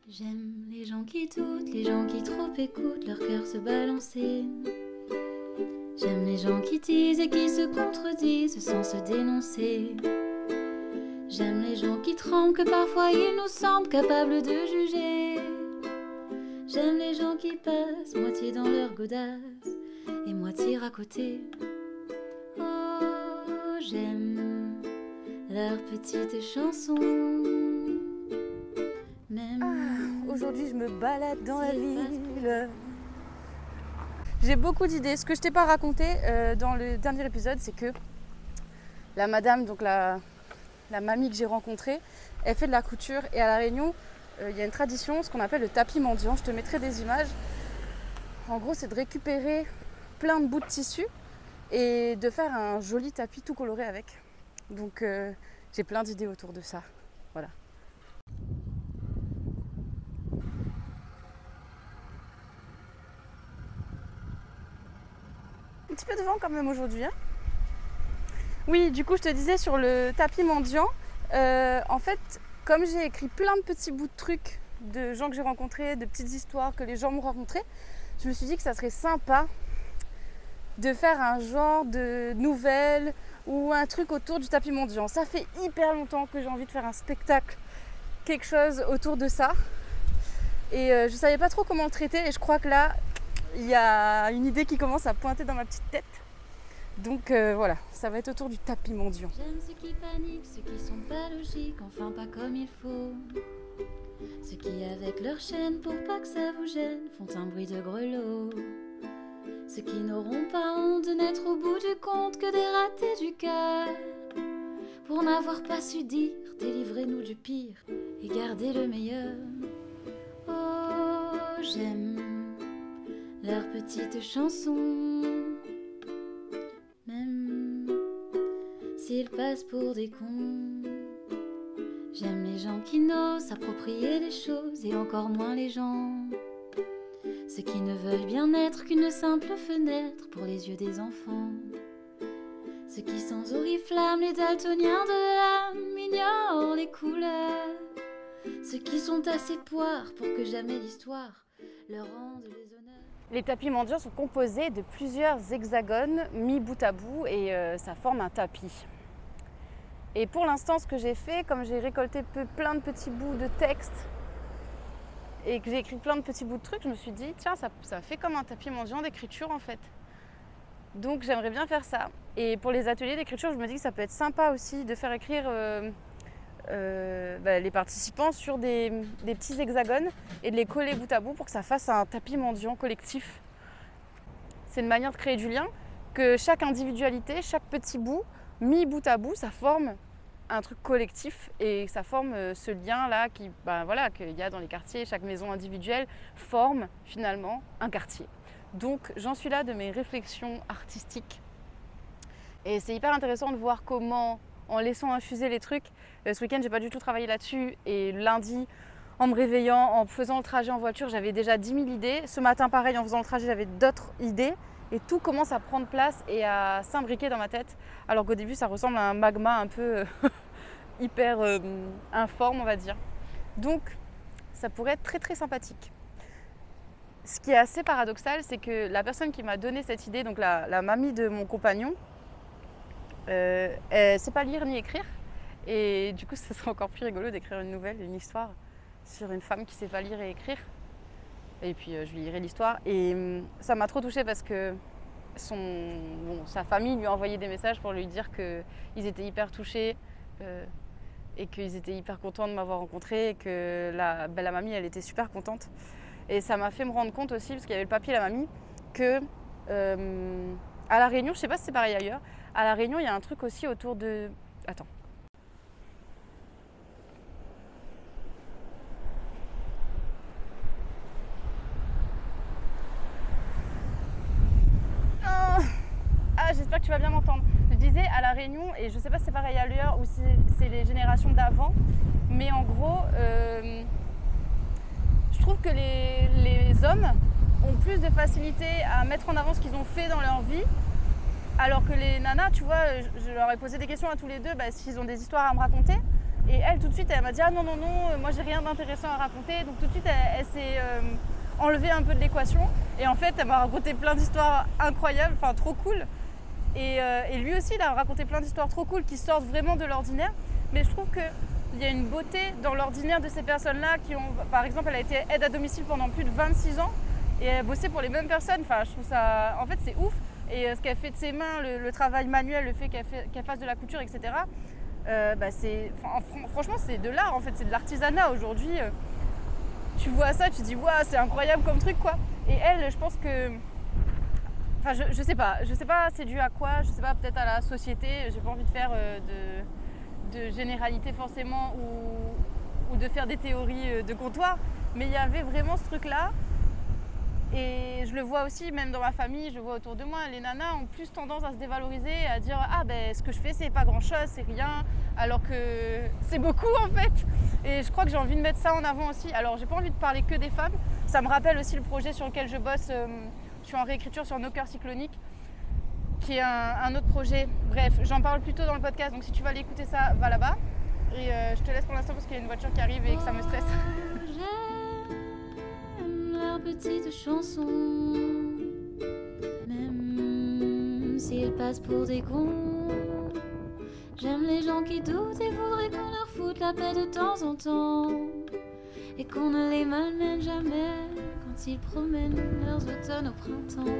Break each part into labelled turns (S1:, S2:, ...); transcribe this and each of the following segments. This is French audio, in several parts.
S1: J'aime les gens qui doutent, les gens qui trop écoutent leur cœur se balancer. J'aime les gens qui disent et qui se contredisent sans se dénoncer. J'aime les gens qui tremblent que parfois ils nous semblent capables de juger. J'aime les gens qui passent moitié dans leur godasse et moitié à côté. Oh, j'aime leurs petites chansons.
S2: Aujourd'hui, je me balade dans la ville. J'ai beaucoup d'idées. Ce que je t'ai pas raconté dans le dernier épisode, c'est que la madame, donc la mamie que j'ai rencontrée, elle fait de la couture. Et à La Réunion, il y a une tradition, ce qu'on appelle le tapis mendiant. Je te mettrai des images. En gros, c'est de récupérer plein de bouts de tissu et de faire un joli tapis tout coloré avec. Donc, j'ai plein d'idées autour de ça. Voilà. Un petit peu de vent quand même aujourd'hui. Hein. Oui, du coup, je te disais sur le tapis mendiant, en fait, comme j'ai écrit plein de petits bouts de trucs de gens que j'ai rencontrés, de petites histoires que les gens m'ont rencontrées, je me suis dit que ça serait sympa de faire un genre de nouvelle ou un truc autour du tapis mendiant. Ça fait hyper longtemps que j'ai envie de faire un spectacle, quelque chose autour de ça. Et je ne savais pas trop comment le traiter et je crois que là, il y a une idée qui commence à pointer dans ma petite tête. Donc voilà, ça va être autour du tapis mendiant.
S1: J'aime ceux qui paniquent, ceux qui sont pas logiques, enfin pas comme il faut. Ceux qui avec leur chaîne, pour pas que ça vous gêne, font un bruit de grelot. Ceux qui n'auront pas honte de n'être au bout du compte que des ratés du cœur. Pour n'avoir pas su dire, délivrez-nous du pire et gardez le meilleur. Oh, j'aime leurs petites chansons, même s'ils passent pour des cons. J'aime les gens qui n'osent s'approprier les choses et encore moins les gens. Ceux qui ne veulent bien être qu'une simple fenêtre pour les yeux des enfants. Ceux qui sans oriflamme, les daltoniens de l'âme, ignorent les couleurs. Ceux qui sont assez poires pour que jamais l'histoire leur rende les honneurs.
S2: Les tapis mendiants sont composés de plusieurs hexagones mis bout à bout et ça forme un tapis. Et pour l'instant, ce que j'ai fait, comme j'ai récolté plein de petits bouts de texte et que j'ai écrit plein de petits bouts de trucs, je me suis dit, tiens, ça fait comme un tapis mendiant d'écriture en fait. Donc j'aimerais bien faire ça. Et pour les ateliers d'écriture, je me dis que ça peut être sympa aussi de faire écrire les participants sur des petits hexagones et de les coller bout à bout pour que ça fasse un tapis mendiant collectif. C'est une manière de créer du lien, que chaque individualité, chaque petit bout, mis bout à bout, ça forme un truc collectif et ça forme ce lien-là qu'il y a dans les quartiers. Chaque maison individuelle forme finalement un quartier. Donc j'en suis là de mes réflexions artistiques. Et c'est hyper intéressant de voir comment, en laissant infuser les trucs, ce week-end j'ai pas du tout travaillé là-dessus et lundi, en me réveillant, en faisant le trajet en voiture, j'avais déjà 10 000 idées. Ce matin pareil, en faisant le trajet, j'avais d'autres idées. Et tout commence à prendre place et à s'imbriquer dans ma tête. Alors qu'au début, ça ressemble à un magma un peu hyper informe, on va dire. Donc, ça pourrait être très très sympathique. Ce qui est assez paradoxal, c'est que la personne qui m'a donné cette idée, donc la mamie de mon compagnon, elle ne sait pas lire ni écrire. Et du coup, ça serait encore plus rigolo d'écrire une nouvelle, une histoire sur une femme qui ne sait pas lire et écrire. Et puis je lui lirai l'histoire. Et ça m'a trop touchée parce que sa famille lui a envoyé des messages pour lui dire qu'ils étaient hyper touchés et qu'ils étaient hyper contents de m'avoir rencontrée et que la mamie, elle était super contente. Et ça m'a fait me rendre compte aussi, parce qu'il y avait le papier et la mamie, que à La Réunion, je sais pas si c'est pareil ailleurs, à La Réunion, il y a un truc aussi autour de... Attends. J'espère que tu vas bien m'entendre. Je disais à La Réunion, et je sais pas si c'est pareil ailleurs ou si c'est les générations d'avant, mais en gros, je trouve que les hommes ont plus de facilité à mettre en avant ce qu'ils ont fait dans leur vie, alors que les nanas, tu vois, je leur ai posé des questions à tous les deux, s'ils ont des histoires à me raconter, Et elle, tout de suite, elle m'a dit « Ah non, non, non, moi j'ai rien d'intéressant à raconter ». Donc tout de suite, elle s'est enlevée un peu de l'équation. Et en fait, elle m'a raconté plein d'histoires incroyables, enfin trop cool. Et lui aussi, il a raconté plein d'histoires trop cool qui sortent vraiment de l'ordinaire. Mais je trouve qu'il y a une beauté dans l'ordinaire de ces personnes-là qui ont... Par exemple, elle a été aide à domicile pendant plus de 26 ans et elle a bossé pour les mêmes personnes. Enfin, je trouve ça... En fait, c'est ouf. Et ce qu'elle fait de ses mains, le travail manuel, le fait qu'elle fasse de la couture, etc., franchement, c'est de l'art, en fait. C'est de l'artisanat aujourd'hui. Tu vois ça, tu te dis, waouh, c'est incroyable comme truc, quoi. Et elle, je pense que... Enfin, je sais pas c'est dû à quoi, je sais pas, peut-être à la société. J'ai pas envie de faire de généralité forcément ou de faire des théories de comptoir, mais il y avait vraiment ce truc-là. Et je le vois aussi, même dans ma famille, je le vois autour de moi, les nanas ont plus tendance à se dévaloriser, à dire « Ah ben ce que je fais c'est pas grand-chose, c'est rien », alors que c'est beaucoup en fait. Et je crois que j'ai envie de mettre ça en avant aussi. Alors j'ai pas envie de parler que des femmes, ça me rappelle aussi le projet sur lequel je bosse, je suis en réécriture sur Nos cœurs cycloniques, qui est un autre projet. Bref, j'en parle plus tôt dans le podcast, donc si tu vas aller écouter ça, va là-bas. Et je te laisse pour l'instant parce qu'il y a une voiture qui arrive et que ça me stresse.
S1: J'aime leurs petites chansons, même s'ils passent pour des cons. J'aime les gens qui doutent et voudraient qu'on leur foute la paix de temps en temps, et qu'on ne les malmène jamais quand ils promènent leurs automnes au printemps.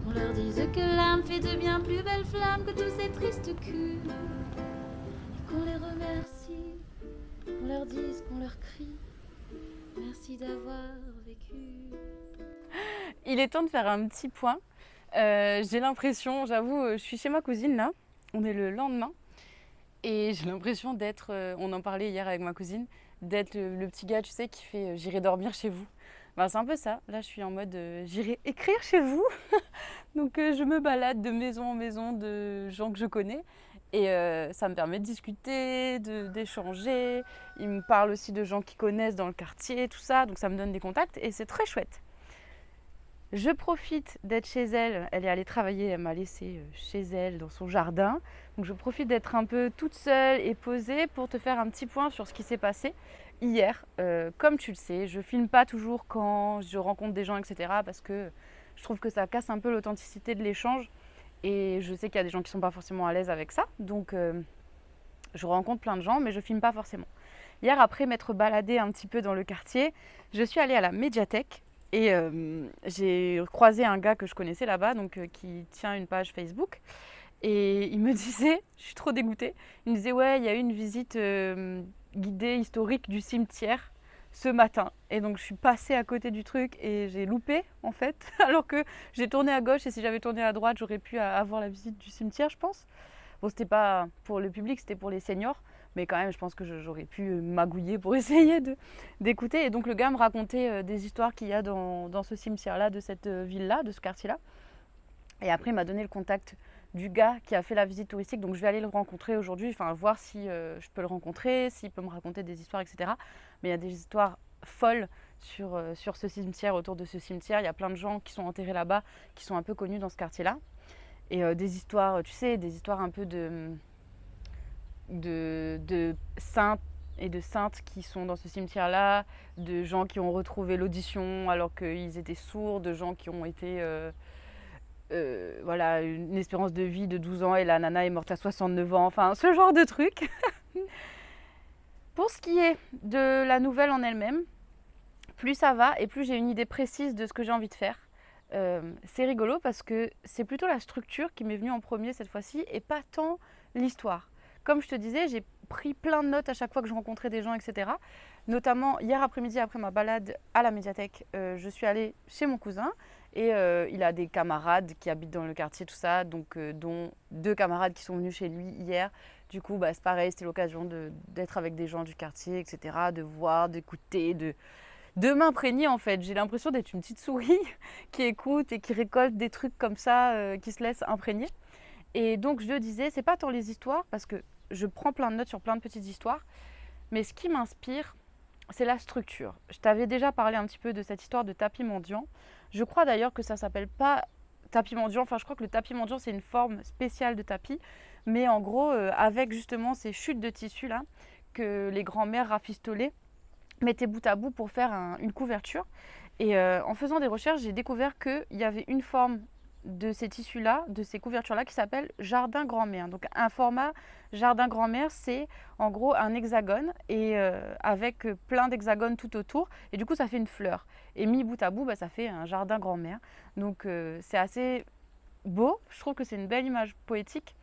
S1: On leur dise que l'âme fait de bien plus belles flammes que tous ces tristes culs, et qu'on les remercie, qu'on leur dise, qu'on leur crie merci d'avoir vécu.
S2: Il est temps de faire un petit point. J'ai l'impression, j'avoue, je suis chez ma cousine là, on est le lendemain, et j'ai l'impression d'être, on en parlait hier avec ma cousine, d'être le petit gars, tu sais, qui fait j'irai dormir chez vous. Ben, c'est un peu ça. Là, je suis en mode j'irai écrire chez vous. Donc, je me balade de maison en maison de gens que je connais. Et ça me permet de discuter, d'échanger. Ils me parlent aussi de gens qui connaissent dans le quartier, tout ça. Donc, ça me donne des contacts et c'est très chouette. Je profite d'être chez elle. Elle est allée travailler, elle m'a laissée chez elle dans son jardin. Donc, je profite d'être un peu toute seule et posée pour te faire un petit point sur ce qui s'est passé hier. Comme tu le sais, je filme pas toujours quand je rencontre des gens, etc. parce que je trouve que ça casse un peu l'authenticité de l'échange. Et je sais qu'il y a des gens qui ne sont pas forcément à l'aise avec ça. Donc, je rencontre plein de gens, mais je ne filme pas forcément. Hier, après m'être baladée un petit peu dans le quartier, je suis allée à la médiathèque. Et j'ai croisé un gars que je connaissais là-bas, donc qui tient une page Facebook. Et il me disait, je suis trop dégoûtée, il me disait « Ouais, il y a eu une visite guidée historique du cimetière ce matin ». Et donc je suis passée à côté du truc et j'ai loupé en fait, alors que j'ai tourné à gauche et si j'avais tourné à droite, j'aurais pu avoir la visite du cimetière, je pense. Bon, c'était pas pour le public, c'était pour les seniors, mais quand même, je pense que j'aurais pu magouiller pour essayer d'écouter. Et donc le gars me racontait des histoires qu'il y a dans ce cimetière-là, de cette ville-là, de ce quartier-là. Et après, il m'a donné le contact du gars qui a fait la visite touristique, donc je vais aller le rencontrer aujourd'hui, enfin voir si je peux le rencontrer, s'il peut me raconter des histoires, etc. Mais il y a des histoires folles sur ce cimetière, autour de ce cimetière. Il y a plein de gens qui sont enterrés là-bas, qui sont un peu connus dans ce quartier-là. Et des histoires, tu sais, des histoires un peu de saints et de saintes qui sont dans ce cimetière-là, de gens qui ont retrouvé l'audition alors qu'ils étaient sourds, de gens qui ont été... voilà, une espérance de vie de 12 ans et la nana est morte à 69 ans, enfin ce genre de truc. Pour ce qui est de la nouvelle en elle-même, plus ça va et plus j'ai une idée précise de ce que j'ai envie de faire. C'est rigolo parce que c'est plutôt la structure qui m'est venue en premier cette fois-ci et pas tant l'histoire. Comme je te disais, j'ai pris plein de notes à chaque fois que je rencontrais des gens, etc. Notamment hier après-midi, après ma balade à la médiathèque, je suis allée chez mon cousin et il a des camarades qui habitent dans le quartier, tout ça, donc dont 2 camarades qui sont venus chez lui hier. Du coup, c'est pareil, c'était l'occasion d'être avec des gens du quartier, etc., de voir, d'écouter, de m'imprégner en fait. J'ai l'impression d'être une petite souris qui écoute et qui récolte des trucs comme ça, qui se laisse imprégner. Et donc je le disais, c'est pas tant les histoires, parce que je prends plein de notes sur plein de petites histoires, mais ce qui m'inspire, c'est la structure. Je t'avais déjà parlé un petit peu de cette histoire de tapis mendiant. Je crois d'ailleurs que ça s'appelle pas tapis mendiant, enfin je crois que le tapis mendiant c'est une forme spéciale de tapis. Mais en gros, avec justement ces chutes de tissu là, que les grands-mères rafistolaient, mettaient bout à bout pour faire une couverture. Et en faisant des recherches, j'ai découvert qu'il y avait une forme de ces tissus-là, de ces couvertures-là, qui s'appelle jardin grand-mère. Donc un format jardin grand-mère, c'est en gros un hexagone et avec plein d'hexagones tout autour. Et du coup, ça fait une fleur. Et mis bout à bout, bah, ça fait un jardin grand-mère. Donc c'est assez beau. Je trouve que c'est une belle image poétique.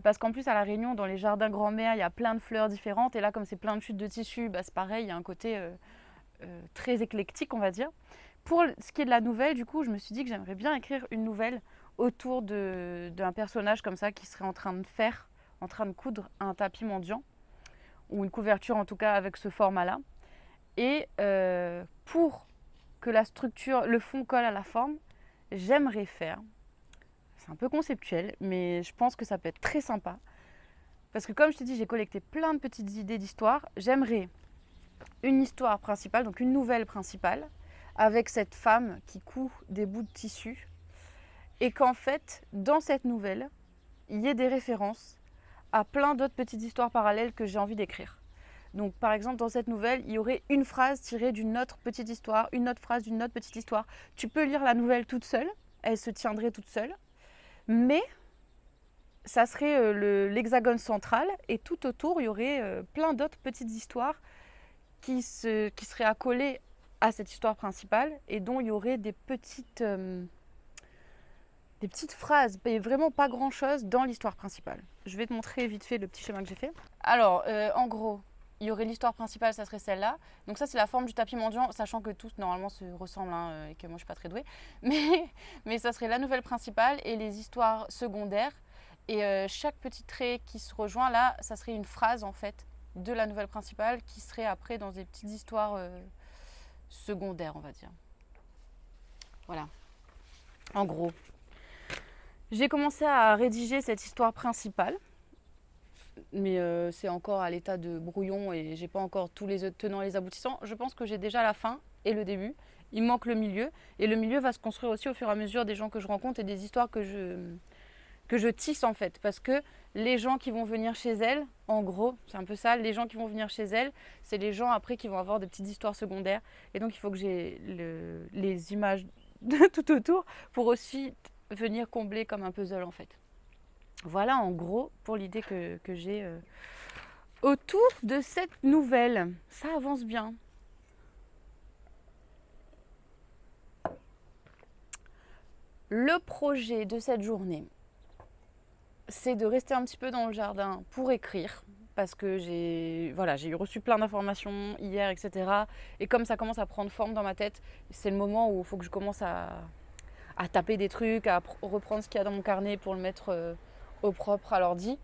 S2: Parce qu'en plus, à La Réunion, dans les jardins grand-mère, il y a plein de fleurs différentes. Et là, comme c'est plein de chutes de tissu, bah, c'est pareil, il y a un côté très éclectique, on va dire. Pour ce qui est de la nouvelle, du coup, je me suis dit que j'aimerais bien écrire une nouvelle autour d'un personnage comme ça qui serait en train de coudre un tapis mendiant, ou une couverture en tout cas avec ce format-là. Et pour que la structure, le fond colle à la forme, j'aimerais faire, c'est un peu conceptuel, mais je pense que ça peut être très sympa. Parce que comme je te dis, j'ai collecté plein de petites idées d'histoire. J'aimerais une histoire principale, donc une nouvelle principale, avec cette femme qui coud des bouts de tissu. Et qu'en fait, dans cette nouvelle, il y ait des références à plein d'autres petites histoires parallèles que j'ai envie d'écrire. Donc par exemple, dans cette nouvelle, il y aurait une phrase tirée d'une autre petite histoire, une autre phrase d'une autre petite histoire. Tu peux lire la nouvelle toute seule, elle se tiendrait toute seule, mais ça serait l'hexagone central et tout autour, il y aurait plein d'autres petites histoires qui seraient accolées à cette histoire principale et dont il y aurait des petites phrases, mais vraiment pas grand-chose dans l'histoire principale. Je vais te montrer vite fait le petit schéma que j'ai fait. Alors, en gros, il y aurait l'histoire principale, ça serait celle-là. Donc ça, c'est la forme du tapis mendiant, sachant que tous, normalement, se ressemblent hein, et que moi, je ne suis pas très douée. Mais ça serait la nouvelle principale et les histoires secondaires. Et chaque petit trait qui se rejoint, là, ça serait une phrase, en fait, de la nouvelle principale qui serait après dans des petites histoires secondaires, on va dire. Voilà. En gros. J'ai commencé à rédiger cette histoire principale, mais c'est encore à l'état de brouillon et j'ai pas encore tous les tenants et les aboutissants. Je pense que j'ai déjà la fin et le début. Il manque le milieu et le milieu va se construire aussi au fur et à mesure des gens que je rencontre et des histoires que je tisse en fait. Parce que les gens qui vont venir chez elle, en gros, c'est un peu ça, les gens qui vont venir chez elle, c'est les gens après qui vont avoir des petites histoires secondaires. Et donc il faut que j'ai les images de tout autour pour aussi venir combler comme un puzzle en fait. Voilà en gros pour l'idée que j'ai autour de cette nouvelle. Ça avance bien. Le projet de cette journée, c'est de rester un petit peu dans le jardin pour écrire. Parce que j'ai reçu plein d'informations hier, etc. Et comme ça commence à prendre forme dans ma tête, c'est le moment où il faut que je commence à taper des trucs, à reprendre ce qu'il y a dans mon carnet pour le mettre au propre à l'ordi.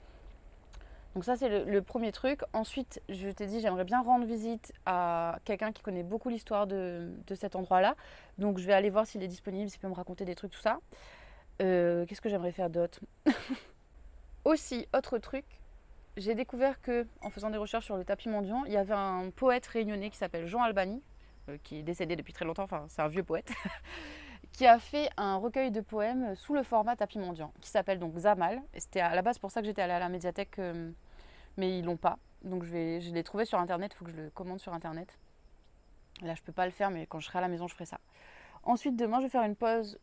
S2: Donc ça, c'est le premier truc. Ensuite, je t'ai dit, j'aimerais bien rendre visite à quelqu'un qui connaît beaucoup l'histoire de cet endroit-là. Donc je vais aller voir s'il est disponible, s'il peut me raconter des trucs, tout ça. Qu'est-ce que j'aimerais faire d'autre? Aussi, autre truc, j'ai découvert que, en faisant des recherches sur le tapis mendiant, il y avait un poète réunionnais qui s'appelle Jean Albany, qui est décédé depuis très longtemps, enfin c'est un vieux poète, qui a fait un recueil de poèmes sous le format tapis mendiant, qui s'appelle donc Zamal. Et c'était à la base pour ça que j'étais allée à la médiathèque, mais ils l'ont pas. Donc je l'ai trouvé sur internet, il faut que je le commande sur internet. Là je peux pas le faire, mais quand je serai à la maison je ferai ça. Ensuite demain je vais faire une pause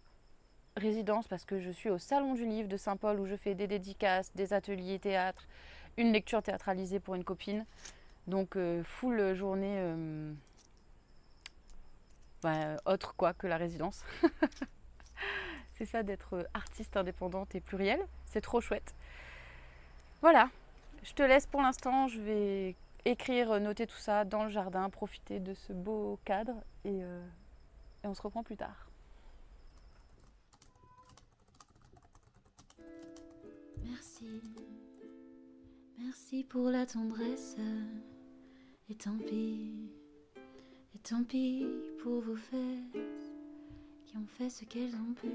S2: résidence parce que je suis au Salon du Livre de Saint-Paul où je fais des dédicaces, des ateliers théâtre, une lecture théâtralisée pour une copine. Donc full journée autre quoi que la résidence. C'est ça d'être artiste indépendante et plurielle, c'est trop chouette. Voilà, je te laisse pour l'instant, je vais écrire, noter tout ça dans le jardin, profiter de ce beau cadre et on se reprend plus tard.
S1: Merci, merci pour la tendresse, et tant pis pour vos fesses qui ont fait ce qu'elles ont pu.